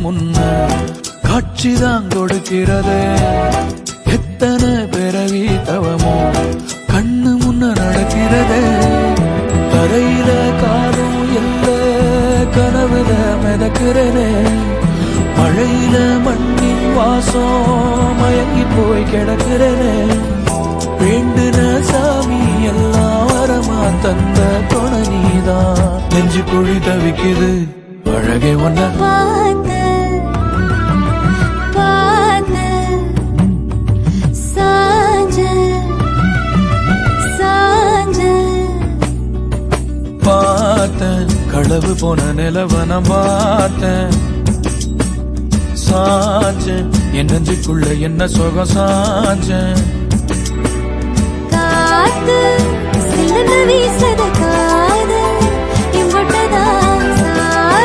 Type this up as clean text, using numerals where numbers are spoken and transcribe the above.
முன்ன காட்சிதான் கொடுக்கிறது. எத்தனை பிறவி தவமோ கண்ணு முன்ன நடக்கிறது. தரையில காலும் இல்ல கனவுல மிதக்கிறனே. மழையில மண்ணின் வாசம் மயங்கி போய் கிடக்கிறனே. வேண்டுன சாமி எல்லாம் வரமா தந்த துணை நீதான். நெஞ்சு குழி தவிக்குது அழகே ஒன்ன பார்த்தேன். களவு போன நிலவன பார்த்தேன். சாஞ்சேன் என் நெஞ்சுக்குள்ள என்ன சுகம் சாஞ்சேன். காத்து சிலந்து வீசத